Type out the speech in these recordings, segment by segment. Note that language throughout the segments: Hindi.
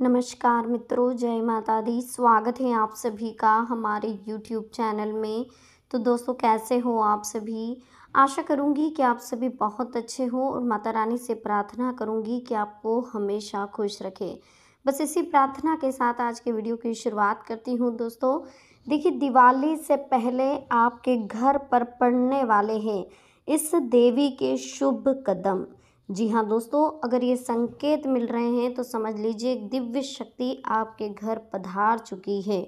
नमस्कार मित्रों, जय माता दी। स्वागत है आप सभी का हमारे YouTube चैनल में। तो दोस्तों, कैसे हो आप सभी? आशा करूँगी कि आप सभी बहुत अच्छे हो और माता रानी से प्रार्थना करूँगी कि आपको हमेशा खुश रखे। बस इसी प्रार्थना के साथ आज के वीडियो की शुरुआत करती हूँ। दोस्तों देखिए, दिवाली से पहले आपके घर पर पड़ने वाले हैं इस देवी के शुभ कदम। जी हाँ दोस्तों, अगर ये संकेत मिल रहे हैं तो समझ लीजिए एक दिव्य शक्ति आपके घर पधार चुकी है।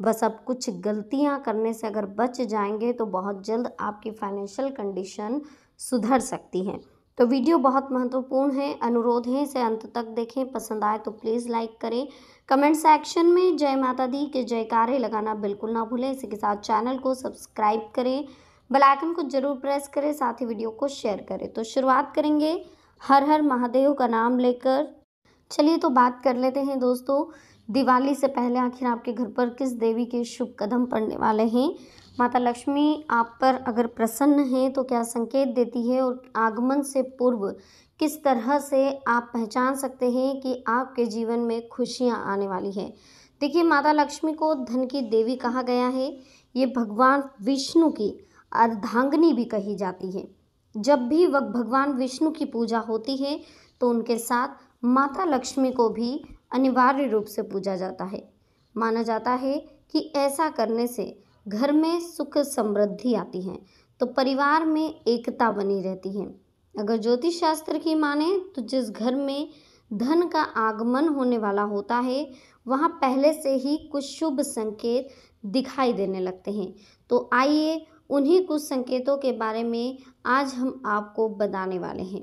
बस अब कुछ गलतियां करने से अगर बच जाएंगे तो बहुत जल्द आपकी फाइनेंशियल कंडीशन सुधर सकती है। तो वीडियो बहुत महत्वपूर्ण है, अनुरोध है इसे अंत तक देखें। पसंद आए तो प्लीज़ लाइक करें। कमेंट सेक्शन में जय माता दी के जयकारे लगाना बिल्कुल ना भूलें। इसी के साथ चैनल को सब्सक्राइब करें, बेल आइकन को जरूर प्रेस करें, साथ ही वीडियो को शेयर करें। तो शुरुआत करेंगे हर हर महादेव का नाम लेकर। चलिए तो बात कर लेते हैं दोस्तों, दिवाली से पहले आखिर आपके घर पर किस देवी के शुभ कदम पड़ने वाले हैं। माता लक्ष्मी आप पर अगर प्रसन्न हैं तो क्या संकेत देती है और आगमन से पूर्व किस तरह से आप पहचान सकते हैं कि आपके जीवन में खुशियां आने वाली है। देखिए, माता लक्ष्मी को धन की देवी कहा गया है। ये भगवान विष्णु की अर्धांगिनी भी कही जाती है। जब भी भगवान विष्णु की पूजा होती है तो उनके साथ माता लक्ष्मी को भी अनिवार्य रूप से पूजा जाता है। माना जाता है कि ऐसा करने से घर में सुख समृद्धि आती है, तो परिवार में एकता बनी रहती है। अगर ज्योतिष शास्त्र की माने तो जिस घर में धन का आगमन होने वाला होता है वहाँ पहले से ही कुछ शुभ संकेत दिखाई देने लगते हैं। तो आइए उन्हीं कुछ संकेतों के बारे में आज हम आपको बताने वाले हैं।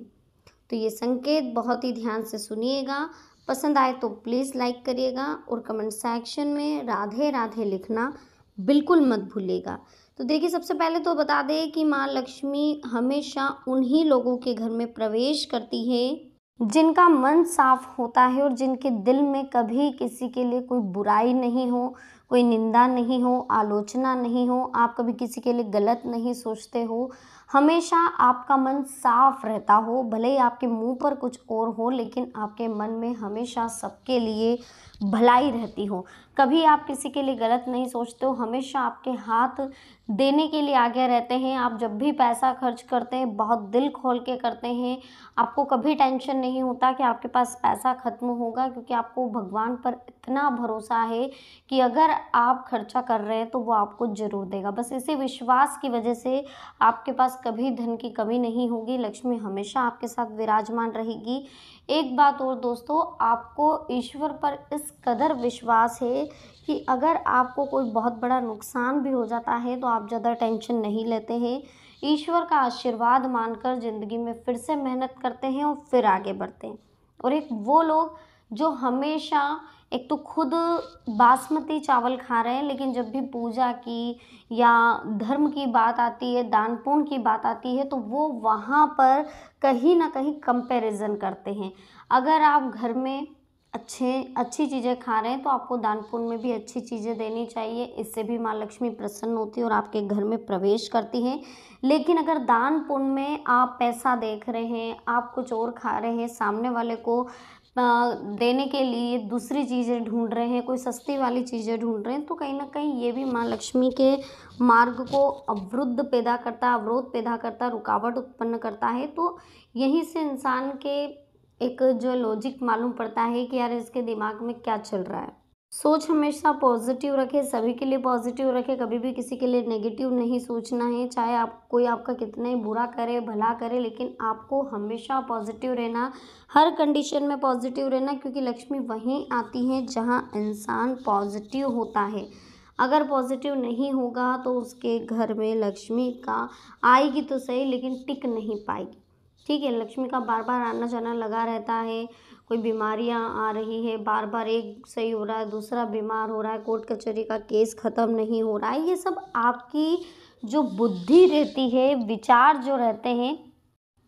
तो ये संकेत बहुत ही ध्यान से सुनिएगा। पसंद आए तो प्लीज़ लाइक करिएगा और कमेंट सेक्शन में राधे राधे लिखना बिल्कुल मत भूलिएगा। तो देखिए, सबसे पहले तो बता दें कि माँ लक्ष्मी हमेशा उन्हीं लोगों के घर में प्रवेश करती है जिनका मन साफ होता है और जिनके दिल में कभी किसी के लिए कोई बुराई नहीं हो, कोई निंदा नहीं हो, आलोचना नहीं हो, आप कभी किसी के लिए गलत नहीं सोचते हो, हमेशा आपका मन साफ रहता हो। भले ही आपके मुंह पर कुछ और हो लेकिन आपके मन में हमेशा सबके लिए भलाई रहती हो। कभी आप किसी के लिए गलत नहीं सोचते हो, हमेशा आपके हाथ देने के लिए आगे रहते हैं। आप जब भी पैसा खर्च करते हैं बहुत दिल खोल के करते हैं। आपको कभी टेंशन नहीं होता कि आपके पास पैसा खत्म होगा, क्योंकि आपको भगवान पर इतना भरोसा है कि अगर आप खर्चा कर रहे हैं तो वो आपको ज़रूर देगा। बस इसी विश्वास की वजह से आपके पास कभी धन की कमी नहीं होगी। लक्ष्मी हमेशा आपके साथ विराजमान रहेगी। एक बात और दोस्तों, आपको ईश्वर पर इस कदर विश्वास है कि अगर आपको कोई बहुत बड़ा नुकसान भी हो जाता है तो आप ज़्यादा टेंशन नहीं लेते हैं। ईश्वर का आशीर्वाद मानकर ज़िंदगी में फिर से मेहनत करते हैं और फिर आगे बढ़ते हैं। और एक वो लोग जो हमेशा, एक तो खुद बासमती चावल खा रहे हैं, लेकिन जब भी पूजा की या धर्म की बात आती है, दान पुण्य की बात आती है, तो वो वहाँ पर कहीं ना कहीं कंपैरिजन करते हैं। अगर आप घर में अच्छी चीज़ें खा रहे हैं तो आपको दान पुण्य में भी अच्छी चीज़ें देनी चाहिए। इससे भी माँ लक्ष्मी प्रसन्न होती है और आपके घर में प्रवेश करती हैं। लेकिन अगर दान पुण्य में आप पैसा देख रहे हैं, आप कुछ और खा रहे हैं, सामने वाले को देने के लिए दूसरी चीज़ें ढूंढ रहे हैं, कोई सस्ती वाली चीज़ें ढूंढ रहे हैं, तो कहीं ना कहीं ये भी माँ लक्ष्मी के मार्ग को अवरुद्ध पैदा करता, अवरोध पैदा करता, रुकावट उत्पन्न करता है। तो यहीं से इंसान के एक जो लॉजिक मालूम पड़ता है कि यार इसके दिमाग में क्या चल रहा है। सोच हमेशा पॉजिटिव रखें, सभी के लिए पॉजिटिव रखें, कभी भी किसी के लिए नेगेटिव नहीं सोचना है। चाहे आप कोई आपका कितना ही बुरा करे, भला करे, लेकिन आपको हमेशा पॉजिटिव रहना, हर कंडीशन में पॉजिटिव रहना, क्योंकि लक्ष्मी वहीं आती है जहां इंसान पॉजिटिव होता है। अगर पॉजिटिव नहीं होगा तो उसके घर में लक्ष्मी का आएगी तो सही लेकिन टिक नहीं पाएगी। ठीक है, लक्ष्मी का बार बार आना जाना लगा रहता है। कोई बीमारियां आ रही है, बार बार एक सही हो रहा है दूसरा बीमार हो रहा है, कोर्ट कचहरी का केस ख़त्म नहीं हो रहा है। ये सब आपकी जो बुद्धि रहती है, विचार जो रहते हैं,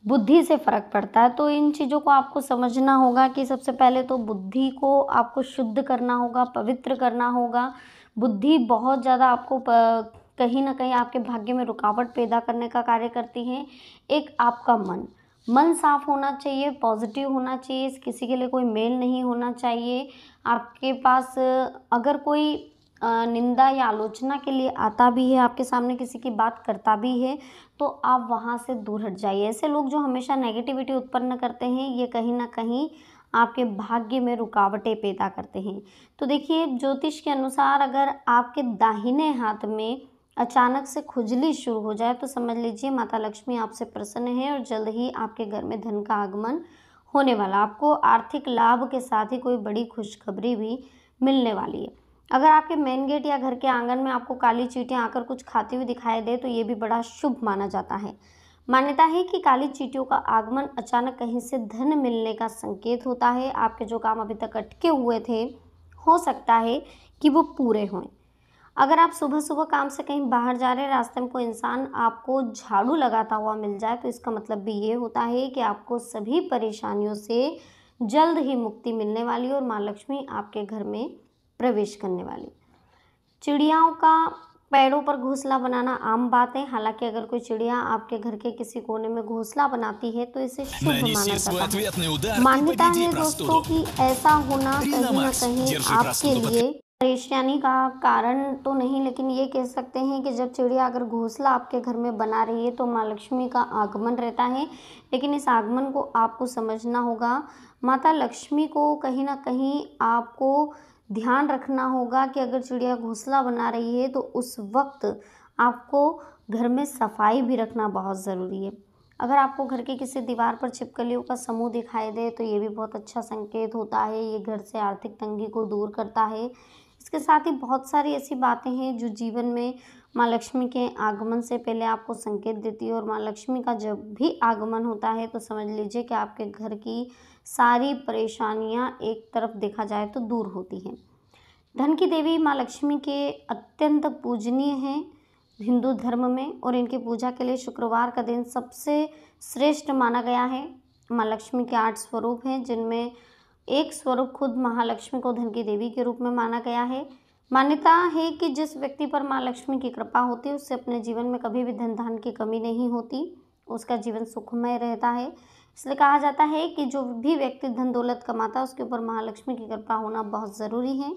बुद्धि से फ़र्क पड़ता है। तो इन चीज़ों को आपको समझना होगा कि सबसे पहले तो बुद्धि को आपको शुद्ध करना होगा, पवित्र करना होगा। बुद्धि बहुत ज़्यादा आपको कहीं ना कहीं आपके भाग्य में रुकावट पैदा करने का कार्य करती है। एक आपका मन, मन साफ होना चाहिए, पॉजिटिव होना चाहिए, किसी के लिए कोई मेल नहीं होना चाहिए। आपके पास अगर कोई निंदा या आलोचना के लिए आता भी है, आपके सामने किसी की बात करता भी है, तो आप वहाँ से दूर हट जाइए। ऐसे लोग जो हमेशा नेगेटिविटी उत्पन्न करते हैं, ये कहीं न कहीं आपके भाग्य में रुकावटें पैदा करते हैं। तो देखिए, ज्योतिष के अनुसार अगर आपके दाहिने हाथ में अचानक से खुजली शुरू हो जाए तो समझ लीजिए माता लक्ष्मी आपसे प्रसन्न है और जल्द ही आपके घर में धन का आगमन होने वाला। आपको आर्थिक लाभ के साथ ही कोई बड़ी खुशखबरी भी मिलने वाली है। अगर आपके मेन गेट या घर के आंगन में आपको काली चींटियां आकर कुछ खाती हुई दिखाई दे तो ये भी बड़ा शुभ माना जाता है। मान्यता है कि काली चींटियों का आगमन अचानक कहीं से धन मिलने का संकेत होता है। आपके जो काम अभी तक अटके हुए थे, हो सकता है कि वो पूरे हों। अगर आप सुबह-सुबह काम से कहीं बाहर जा रहे हैं, रास्ते में कोई इंसान आपको झाड़ू लगाता हुआ मिल जाए, तो इसका मतलब भी ये होता है कि आपको सभी परेशानियों से जल्द ही मुक्ति मिलने वाली है और माँ लक्ष्मी आपके घर में प्रवेश करने वाली। चिड़ियाओं का पेड़ों पर घोंसला बनाना आम बात है। हालाँकि अगर कोई चिड़िया आपके घर के किसी कोने में घोंसला बनाती है, तो इसे शुभ माना जाता है। मान्यता है दोस्तों कि ऐसा होना कहीं न कहीं आपके लिए परेशानी का कारण तो नहीं, लेकिन ये कह सकते हैं कि जब चिड़िया अगर घोंसला आपके घर में बना रही है तो माँ लक्ष्मी का आगमन रहता है। लेकिन इस आगमन को आपको समझना होगा। माता लक्ष्मी को कहीं न कहीं आपको ध्यान रखना होगा कि अगर चिड़िया घोंसला बना रही है तो उस वक्त आपको घर में सफाई भी रखना बहुत ज़रूरी है। अगर आपको घर की किसी दीवार पर छिपकलियों का समूह दिखाई दे तो ये भी बहुत अच्छा संकेत होता है। ये घर से आर्थिक तंगी को दूर करता है। इसके साथ ही बहुत सारी ऐसी बातें हैं जो जीवन में माँ लक्ष्मी के आगमन से पहले आपको संकेत देती है और माँ लक्ष्मी का जब भी आगमन होता है तो समझ लीजिए कि आपके घर की सारी परेशानियाँ एक तरफ देखा जाए तो दूर होती हैं। धन की देवी माँ लक्ष्मी के अत्यंत पूजनीय हैं हिंदू धर्म में और इनकी पूजा के लिए शुक्रवार का दिन सबसे श्रेष्ठ माना गया है। माँ लक्ष्मी के 8 स्वरूप हैं जिनमें एक स्वरूप खुद महालक्ष्मी को धन की देवी के रूप में माना गया है। मान्यता है कि जिस व्यक्ति पर माँ लक्ष्मी की कृपा होती है उससे अपने जीवन में कभी भी धन धान की कमी नहीं होती, उसका जीवन सुखमय रहता है। इसलिए कहा जाता है कि जो भी व्यक्ति धन दौलत कमाता है उसके ऊपर महालक्ष्मी की कृपा होना बहुत ज़रूरी है।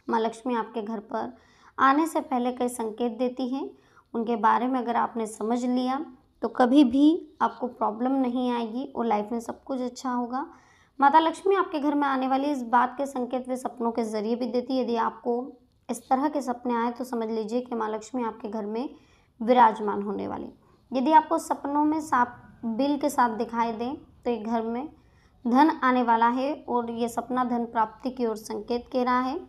माँ लक्ष्मी आपके घर पर आने से पहले कई संकेत देती हैं। उनके बारे में अगर आपने समझ लिया तो कभी भी आपको प्रॉब्लम नहीं आएगी और लाइफ में सब कुछ अच्छा होगा। माता लक्ष्मी आपके घर में आने वाली इस बात के संकेत वे सपनों के जरिए भी देती है। यदि आपको इस तरह के सपने आए तो समझ लीजिए कि माँ लक्ष्मी आपके घर में विराजमान होने वाली। यदि आपको सपनों में सांप बिल के साथ दिखाई दें तो ये घर में धन आने वाला है और ये सपना धन प्राप्ति की ओर संकेत कह रहा है।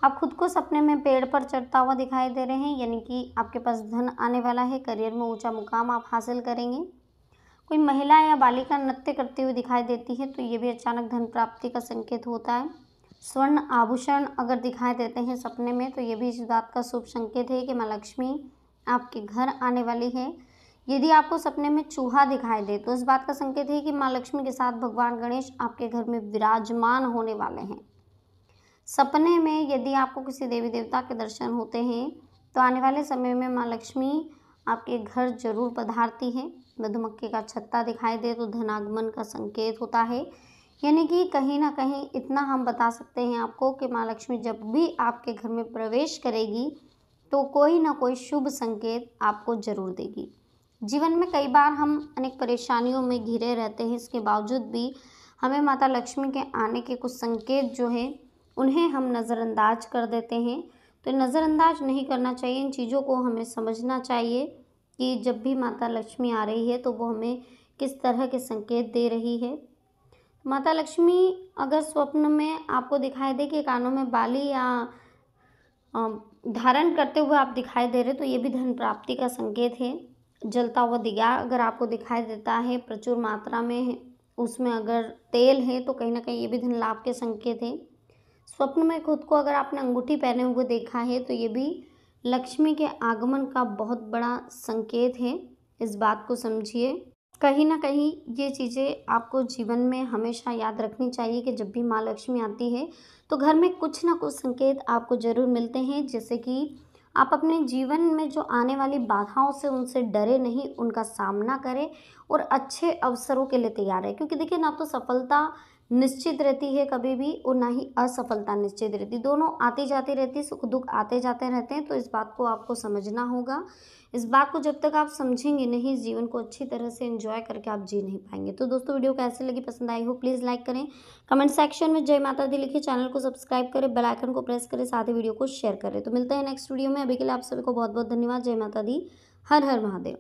आप खुद को सपने में पेड़ पर चढ़ता हुआ दिखाई दे रहे हैं, यानी कि आपके पास धन आने वाला है। करियर में ऊंचा मुकाम आप हासिल करेंगे। कोई महिला या बालिका नृत्य करती हुई दिखाई देती है तो ये भी अचानक धन प्राप्ति का संकेत होता है। स्वर्ण आभूषण अगर दिखाई देते हैं सपने में तो ये भी इस बात का शुभ संकेत है कि माँ लक्ष्मी आपके घर आने वाली है। यदि आपको सपने में चूहा दिखाई दे तो इस बात का संकेत है कि माँ लक्ष्मी के साथ भगवान गणेश आपके घर में विराजमान होने वाले हैं। सपने में यदि आपको किसी देवी देवता के दर्शन होते हैं तो आने वाले समय में माँ लक्ष्मी आपके घर जरूर पधारती है। मधुमक्खी का छत्ता दिखाई दे तो धनागमन का संकेत होता है। यानी कि कहीं ना कहीं इतना हम बता सकते हैं आपको कि माँ लक्ष्मी जब भी आपके घर में प्रवेश करेगी तो कोई ना कोई शुभ संकेत आपको जरूर देगी। जीवन में कई बार हम अनेक परेशानियों में घिरे रहते हैं, इसके बावजूद भी हमें माता लक्ष्मी के आने के कुछ संकेत जो है उन्हें हम नज़रअंदाज कर देते हैं। तो नज़रअंदाज नहीं करना चाहिए, इन चीज़ों को हमें समझना चाहिए कि जब भी माता लक्ष्मी आ रही है तो वो हमें किस तरह के संकेत दे रही है। माता लक्ष्मी अगर स्वप्न में आपको दिखाई दे कि कानों में बाली या धारण करते हुए आप दिखाई दे रहे तो ये भी धन प्राप्ति का संकेत है। जलता हुआ दिया अगर आपको दिखाई देता है प्रचुर मात्रा में, उसमें अगर तेल है तो कहीं ना कहीं ये भी धन लाभ के संकेत है। स्वप्न में खुद को अगर आपने अंगूठी पहने हुए देखा है तो ये भी लक्ष्मी के आगमन का बहुत बड़ा संकेत है। इस बात को समझिए। कहीं ना कहीं ये चीज़ें आपको जीवन में हमेशा याद रखनी चाहिए कि जब भी माँ लक्ष्मी आती है तो घर में कुछ ना कुछ संकेत आपको ज़रूर मिलते हैं। जैसे कि आप अपने जीवन में जो आने वाली बाधाओं से उनसे डरे नहीं, उनका सामना करें और अच्छे अवसरों के लिए तैयार रहें। क्योंकि देखिए ना तो सफलता निश्चित रहती है कभी भी और ना ही असफलता निश्चित रहती, दोनों आती जाती रहती, सुख दुख आते जाते रहते हैं। तो इस बात को आपको समझना होगा। इस बात को जब तक आप समझेंगे नहीं, इस जीवन को अच्छी तरह से एंजॉय करके आप जी नहीं पाएंगे। तो दोस्तों वीडियो कैसे लगी, पसंद आई हो, प्लीज़ लाइक करें, कमेंट सेक्शन में जय माता दी लिखिए, चैनल को सब्सक्राइब करें, बेल आइकन को प्रेस करें, साथ ही वीडियो को शेयर करें। तो मिलते हैं नेक्स्ट वीडियो में। अभी के लिए आप सभी को बहुत बहुत धन्यवाद। जय माता दी, हर हर महादेव।